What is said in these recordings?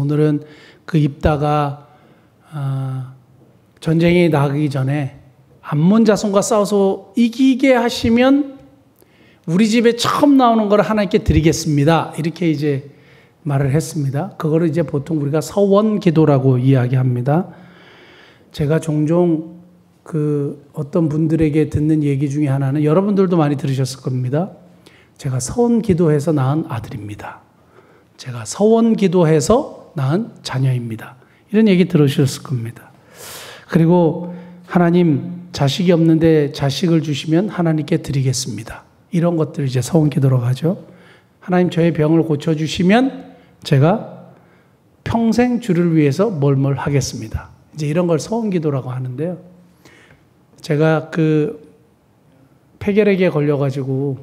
오늘은 그 입다가 전쟁이 나기 전에 암몬 자손과 싸워서 이기게 하시면 우리 집에 처음 나오는 걸 하나님께 드리겠습니다. 이렇게 이제 말을 했습니다. 그거를 이제 보통 우리가 서원 기도라고 이야기합니다. 제가 종종 그 어떤 분들에게 듣는 얘기 중에 하나는 여러분들도 많이 들으셨을 겁니다. 제가 서원 기도해서 낳은 아들입니다. 제가 서원 기도해서 낳은 자녀입니다. 이런 얘기 들으셨을 겁니다. 그리고 하나님 자식이 없는데 자식을 주시면 하나님께 드리겠습니다. 이런 것들 이제 서원 기도라고 하죠. 하나님 저의 병을 고쳐주시면 제가 평생 주를 위해서 뭘 하겠습니다. 이제 이런 걸 서원 기도라고 하는데요. 제가 그 폐결핵에 걸려가지고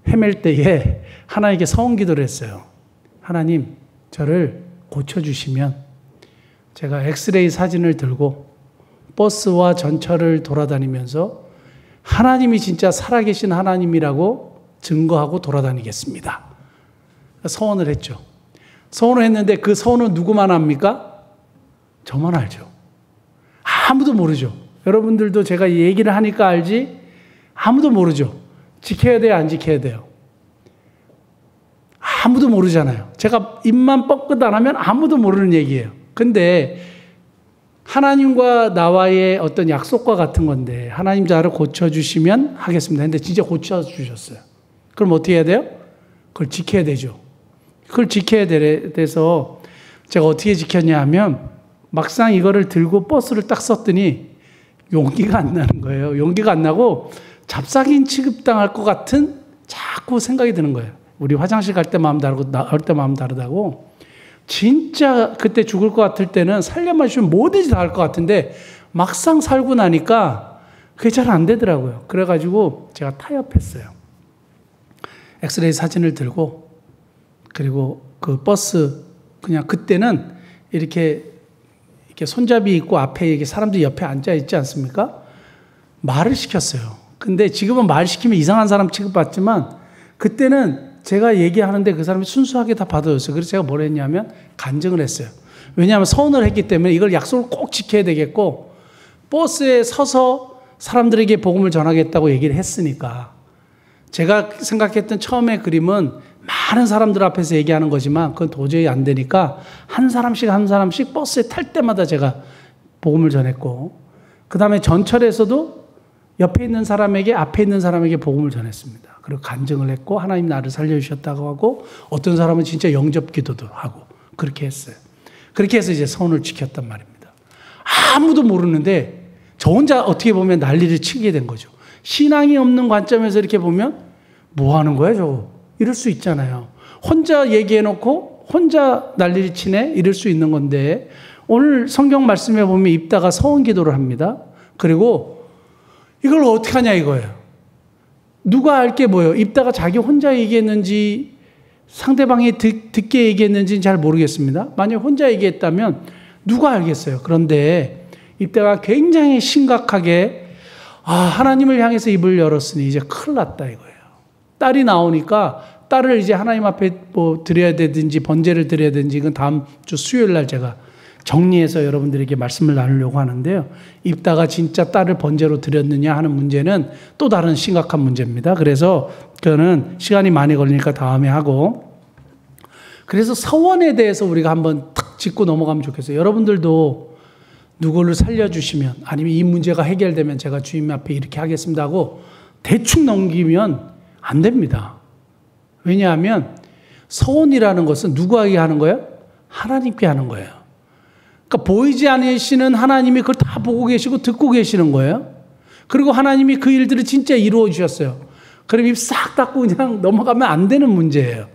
헤맬 때에 하나님께 서원 기도를 했어요. 하나님 저를 고쳐주시면 제가 엑스레이 사진을 들고 버스와 전철을 돌아다니면서 하나님이 진짜 살아계신 하나님이라고 증거하고 돌아다니겠습니다. 서원을 했죠. 서원을 했는데 그 서원은 누구만 합니까? 저만 알죠. 아무도 모르죠. 여러분들도 제가 이 얘기를 하니까 알지 아무도 모르죠. 지켜야 돼요, 안 지켜야 돼요? 아무도 모르잖아요. 제가 입만 뻐끗 안 하면 아무도 모르는 얘기예요. 근데 하나님과 나와의 어떤 약속과 같은 건데 하나님 저를 고쳐주시면 하겠습니다. 근데 진짜 고쳐주셨어요. 그럼 어떻게 해야 돼요? 그걸 지켜야 되죠. 그걸 지켜야 돼서 제가 어떻게 지켰냐 하면 막상 이거를 들고 버스를 딱 썼더니 용기가 안 나는 거예요. 용기가 안 나고 잡사긴 취급당할 것 같은 자꾸 생각이 드는 거예요. 우리 화장실 갈 때 마음 다르고 나올 때 마음 다르다고. 진짜 그때 죽을 것 같을 때는 살려만 주면 뭐든지 다 할 것 같은데 막상 살고 나니까 그게 잘 안 되더라고요. 그래가지고 제가 타협했어요. 엑스레이 사진을 들고 그리고 그 버스 그냥 그때는 이렇게 손잡이 있고 앞에 이렇게 사람들이 옆에 앉아 있지 않습니까? 말을 시켰어요. 근데 지금은 말 시키면 이상한 사람 취급받지만 그때는 제가 얘기하는데 그 사람이 순수하게 다 받아줬어요. 그래서 제가 뭘 했냐면 간증을 했어요. 왜냐하면 서운을 했기 때문에 이걸 약속을 꼭 지켜야 되겠고 버스에 서서 사람들에게 복음을 전하겠다고 얘기를 했으니까 제가 생각했던 처음에 그림은 많은 사람들 앞에서 얘기하는 거지만 그건 도저히 안 되니까 한 사람씩 버스에 탈 때마다 제가 복음을 전했고 그 다음에 전철에서도 옆에 있는 사람에게 앞에 있는 사람에게 복음을 전했습니다. 그리고 간증을 했고 하나님 나를 살려주셨다고 하고 어떤 사람은 진짜 영접 기도도 하고 그렇게 했어요. 그렇게 해서 이제 선을 지켰단 말입니다. 아무도 모르는데 저 혼자 어떻게 보면 난리를 치게 된 거죠. 신앙이 없는 관점에서 이렇게 보면 뭐 하는 거야 저거 이럴 수 있잖아요. 혼자 얘기해놓고 혼자 난리를 치네 이럴 수 있는 건데 오늘 성경 말씀에 보면 입다가 서원 기도를 합니다. 그리고 이걸 어떻게 하냐 이거예요. 누가 알 게 뭐예요? 입다가 자기 혼자 얘기했는지 상대방이 듣게 얘기했는지는 잘 모르겠습니다. 만약 혼자 얘기했다면 누가 알겠어요? 그런데 입다가 굉장히 심각하게 하나님을 향해서 입을 열었으니 이제 큰일 났다 이거예요. 딸이 나오니까 딸을 이제 하나님 앞에 뭐 드려야 되든지 번제를 드려야 되든지 이건 다음 주 수요일 날 제가 정리해서 여러분들에게 말씀을 나누려고 하는데요. 입다가 진짜 딸을 번제로 드렸느냐 하는 문제는 또 다른 심각한 문제입니다. 그래서 그거는 시간이 많이 걸리니까 다음에 하고 그래서 서원에 대해서 우리가 한번 탁 짚고 넘어가면 좋겠어요. 여러분들도 누구를 살려주시면 아니면 이 문제가 해결되면 제가 주님 앞에 이렇게 하겠습니다 하고 대충 넘기면 안 됩니다. 왜냐하면 서원이라는 것은 누구에게 하는 거예요? 하나님께 하는 거예요. 그러니까 보이지 않으시는 하나님이 그걸 다 보고 계시고 듣고 계시는 거예요. 그리고 하나님이 그 일들을 진짜 이루어 주셨어요. 그럼 입 싹 닫고 그냥 넘어가면 안 되는 문제예요.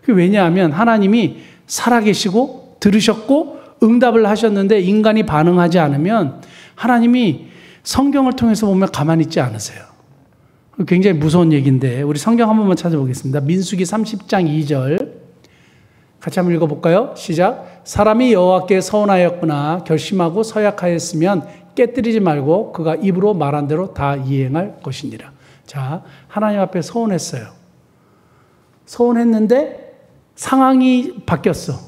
왜냐하면 하나님이 살아계시고 들으셨고 응답을 하셨는데 인간이 반응하지 않으면 하나님이 성경을 통해서 보면 가만히 있지 않으세요. 굉장히 무서운 얘기인데 우리 성경 한 번만 찾아보겠습니다. 민수기 30장 2절 같이 한번 읽어볼까요? 시작. 사람이 여호와께 서원하였거나 결심하고 서약하였으면 깨뜨리지 말고 그가 입으로 말한 대로 다 이행할 것이니라. 자, 하나님 앞에 서원했어요. 서원했는데 상황이 바뀌었어.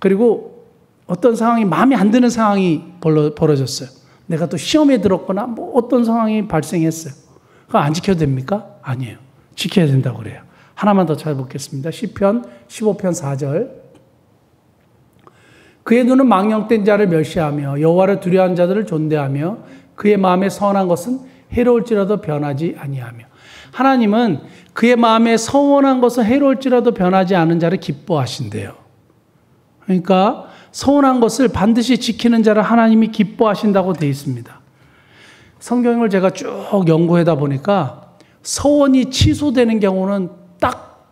그리고 어떤 상황이 마음에 안 드는 상황이 벌어졌어요. 내가 또 시험에 들었거나 뭐 어떤 상황이 발생했어요. 그거 안 지켜도 됩니까? 아니에요. 지켜야 된다고 그래요. 하나만 더 찾아보겠습니다. 시편 15편 4절. 그의 눈은 망령된 자를 멸시하며 여호와를 두려워하는 자들을 존대하며 그의 마음에 선한 것은 해로울지라도 변하지 아니하며. 하나님은 그의 마음에 선한 것은 해로울지라도 변하지 않은 자를 기뻐하신대요. 그러니까 선한 것을 반드시 지키는 자를 하나님이 기뻐하신다고 되어 있습니다. 성경을 제가 쭉 연구하다 보니까 서원이 취소되는 경우는 딱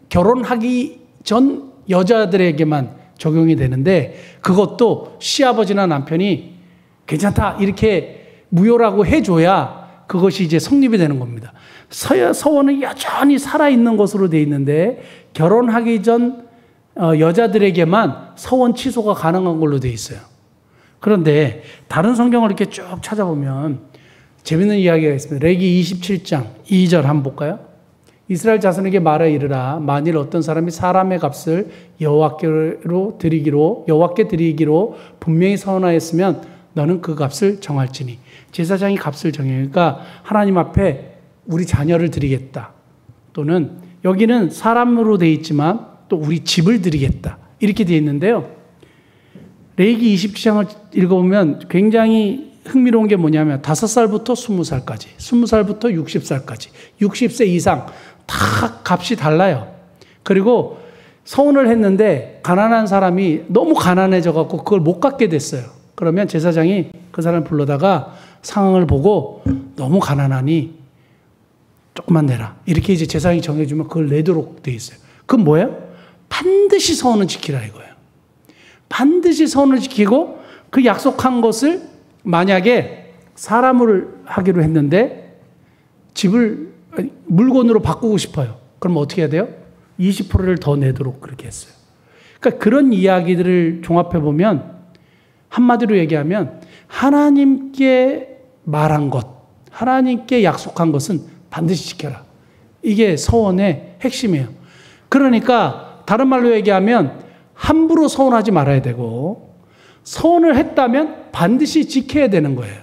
결혼하기 전 여자들에게만 적용이 되는데, 그것도 시아버지나 남편이 괜찮다 이렇게 무효라고 해줘야 그것이 이제 성립이 되는 겁니다. 서원은 여전히 살아있는 것으로 되어 있는데 결혼하기 전 여자들에게만 서원 취소가 가능한 걸로 되어 있어요. 그런데 다른 성경을 이렇게 쭉 찾아보면 재밌는 이야기가 있습니다. 레기 27장 2절 한번 볼까요? 이스라엘 자손에게 말하 이르라. 만일 어떤 사람이 사람의 값을 여호와께 드리기로 분명히 서원하였으면 너는 그 값을 정할지니. 제사장이 값을 정해요. 그러니까 하나님 앞에 우리 자녀를 드리겠다. 또는 여기는 사람으로 되어 있지만 또 우리 집을 드리겠다. 이렇게 되어 있는데요. 레위기 27장을 읽어보면 굉장히 흥미로운 게 뭐냐면 5살부터 20살까지, 20살부터 60살까지, 60세 이상 다 값이 달라요. 그리고 서원을 했는데 가난한 사람이 너무 가난해져 갖고 그걸 못 갚게 됐어요. 그러면 제사장이 그 사람을 불러다가 상황을 보고 너무 가난하니 조금만 내라. 이렇게 이제 제사장이 정해주면 그걸 내도록 돼 있어요. 그건 뭐예요? 반드시 서원을 지키라 이거예요. 반드시 서원을 지키고 그 약속한 것을 만약에 사람을 하기로 했는데 물건으로 바꾸고 싶어요. 그럼 어떻게 해야 돼요? 20%를 더 내도록 그렇게 했어요. 그러니까 그런 이야기들을 종합해 보면 한마디로 얘기하면 하나님께 말한 것, 하나님께 약속한 것은 반드시 지켜라. 이게 서원의 핵심이에요. 그러니까 다른 말로 얘기하면 함부로 서원하지 말아야 되고 서원을 했다면 반드시 지켜야 되는 거예요.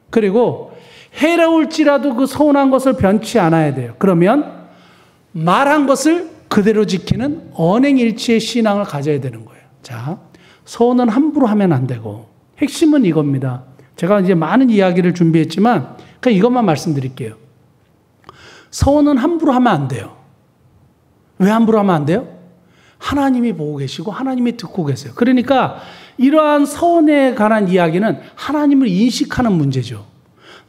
그리고 해로울지라도 그 서운한 것을 변치 않아야 돼요. 그러면 말한 것을 그대로 지키는 언행일치의 신앙을 가져야 되는 거예요. 자, 서원은 함부로 하면 안 되고 핵심은 이겁니다. 제가 이제 많은 이야기를 준비했지만 그냥 이것만 말씀드릴게요. 서원은 함부로 하면 안 돼요. 왜 함부로 하면 안 돼요? 하나님이 보고 계시고 하나님이 듣고 계세요. 그러니까 이러한 서원에 관한 이야기는 하나님을 인식하는 문제죠.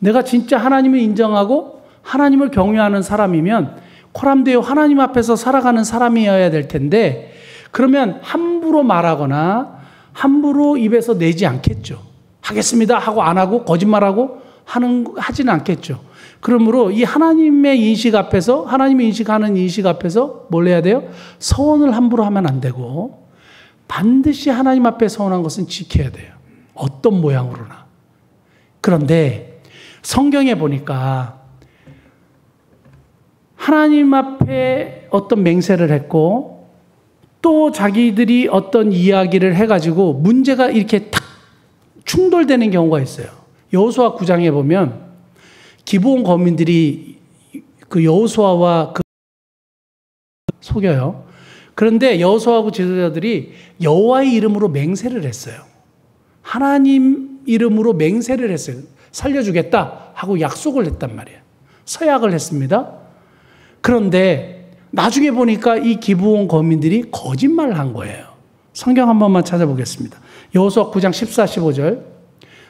내가 진짜 하나님을 인정하고 하나님을 경외하는 사람이면 코람되어 하나님 앞에서 살아가는 사람이어야 될 텐데 그러면 함부로 말하거나 함부로 입에서 내지 않겠죠. 하겠습니다 하고 안 하고 거짓말하고 하지는 않겠죠. 그러므로 이 하나님의 인식 앞에서 하나님의 인식하는 인식 앞에서 뭘 해야 돼요? 서원을 함부로 하면 안 되고 반드시 하나님 앞에 서원한 것은 지켜야 돼요. 어떤 모양으로나. 그런데 성경에 보니까 하나님 앞에 어떤 맹세를 했고 또 자기들이 어떤 이야기를 해가지고 문제가 이렇게 탁 충돌되는 경우가 있어요. 여호수아 9장에 보면 기브온 거민들이 그 여호수아와 그 속여요. 그런데 여호수아하고 지도자들이 여호와의 이름으로 맹세를 했어요. 하나님 이름으로 맹세를 했어요. 살려주겠다 하고 약속을 했단 말이에요. 서약을 했습니다. 그런데 나중에 보니까 이 기브온 거민들이 거짓말을 한 거예요. 성경 한 번만 찾아보겠습니다. 여호수아 9장 14, 15절.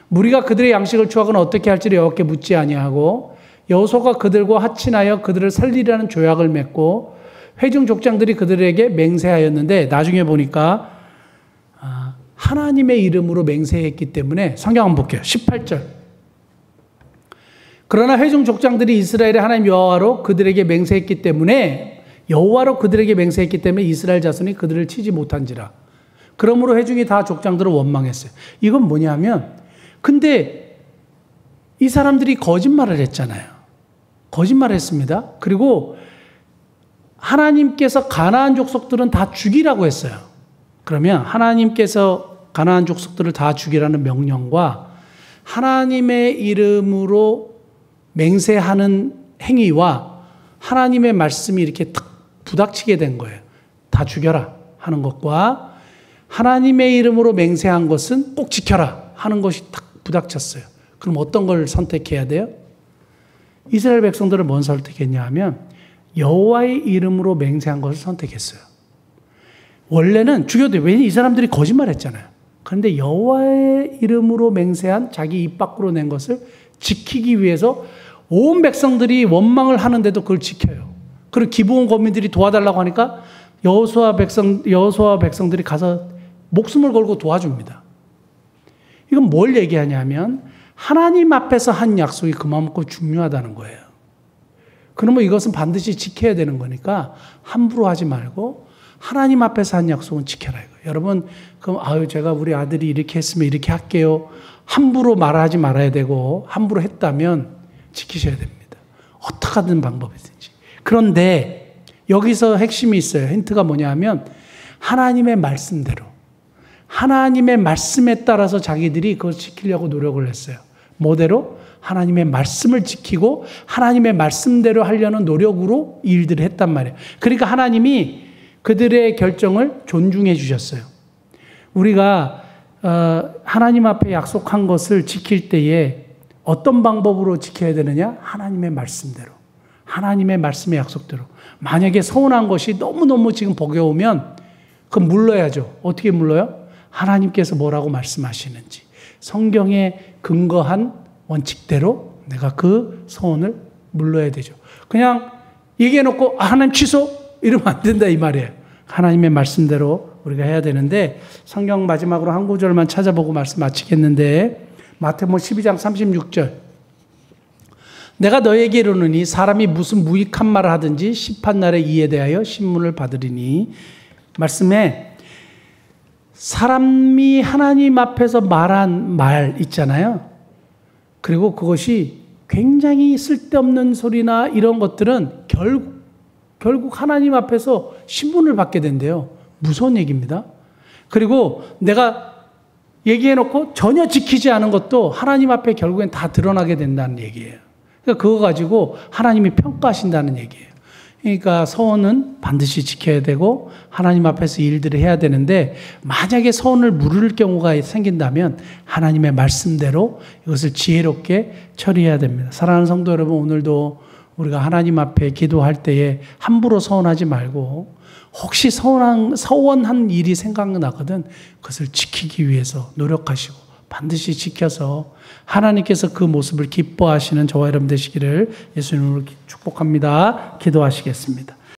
무리가 그들의 양식을 추하거나 어떻게 할지를 여호와께 묻지 아니하고 여호수아가 그들과 합친하여 그들을 살리라는 조약을 맺고 회중 족장들이 그들에게 맹세하였는데 나중에 보니까 하나님의 이름으로 맹세했기 때문에 성경 한번 볼게요. 18절. 그러나 회중 족장들이 이스라엘의 하나님 여호와로 그들에게 맹세했기 때문에 여호와로 그들에게 맹세했기 때문에 이스라엘 자손이 그들을 치지 못한지라. 그러므로 회중이 다 족장들을 원망했어요. 이건 뭐냐면 근데 이 사람들이 거짓말을 했잖아요. 거짓말을 했습니다. 그리고 하나님께서 가나안 족속들은 다 죽이라고 했어요. 그러면 하나님께서 가나안 족속들을 다 죽이라는 명령과 하나님의 이름으로 맹세하는 행위와 하나님의 말씀이 이렇게 탁 부닥치게 된 거예요. 다 죽여라 하는 것과 하나님의 이름으로 맹세한 것은 꼭 지켜라 하는 것이 탁 부닥쳤어요. 그럼 어떤 걸 선택해야 돼요? 이스라엘 백성들을 뭔 선택했냐 하면 여호와의 이름으로 맹세한 것을 선택했어요. 원래는 죽여도 돼요. 왜냐하면 이 사람들이 거짓말했잖아요. 그런데 여호와의 이름으로 맹세한 자기 입 밖으로 낸 것을 지키기 위해서 온 백성들이 원망을 하는데도 그걸 지켜요. 그리고 기브온 거민들이 도와달라고 하니까 여호수아 백성들이 가서 목숨을 걸고 도와줍니다. 이건 뭘 얘기하냐면 하나님 앞에서 한 약속이 그만큼 중요하다는 거예요. 그러면 이것은 반드시 지켜야 되는 거니까 함부로 하지 말고 하나님 앞에서 한 약속은 지켜라 이거예요. 여러분, 그럼 제가 우리 아들이 이렇게 했으면 이렇게 할게요. 함부로 말하지 말아야 되고 함부로 했다면 지키셔야 됩니다. 어떻게 하든 방법이든지. 그런데 여기서 핵심이 있어요. 힌트가 뭐냐면 하나님의 말씀대로 하나님의 말씀에 따라서 자기들이 그걸 지키려고 노력을 했어요. 뭐대로? 하나님의 말씀을 지키고 하나님의 말씀대로 하려는 노력으로 일들을 했단 말이에요. 그러니까 하나님이 그들의 결정을 존중해 주셨어요. 우리가 하나님 앞에 약속한 것을 지킬 때에 어떤 방법으로 지켜야 되느냐? 하나님의 말씀대로. 하나님의 말씀의 약속대로. 만약에 서운한 것이 너무너무 지금 버거우면 그럼 물러야죠. 어떻게 물러요? 하나님께서 뭐라고 말씀하시는지 성경에 근거한 원칙대로 내가 그 서원을 물러야 되죠. 그냥 얘기해놓고 하나님 취소 이러면 안 된다 이 말이에요. 하나님의 말씀대로 우리가 해야 되는데 성경 마지막으로 한 구절만 찾아보고 말씀 마치겠는데 마태복음 12장 36절 내가 너에게 이르노니 사람이 무슨 무익한 말을 하든지 심판날에 이에 대하여 신문을 받으리니 말씀에 사람이 하나님 앞에서 말한 말 있잖아요. 그리고 그것이 굉장히 쓸데없는 소리나 이런 것들은 결국 하나님 앞에서 신문을 받게 된대요. 무서운 얘기입니다. 그리고 내가 얘기해놓고 전혀 지키지 않은 것도 하나님 앞에 결국엔 다 드러나게 된다는 얘기예요. 그러니까 그거 가지고 하나님이 평가하신다는 얘기예요. 그러니까 서원은 반드시 지켜야 되고 하나님 앞에서 일들을 해야 되는데 만약에 서원을 물을 경우가 생긴다면 하나님의 말씀대로 이것을 지혜롭게 처리해야 됩니다. 사랑하는 성도 여러분, 오늘도 우리가 하나님 앞에 기도할 때에 함부로 서원하지 말고 혹시 서원한 일이 생각나거든 그것을 지키기 위해서 노력하시고 반드시 지켜서 하나님께서 그 모습을 기뻐하시는 저와 여러분 되시기를 예수님으로 축복합니다. 기도하시겠습니다.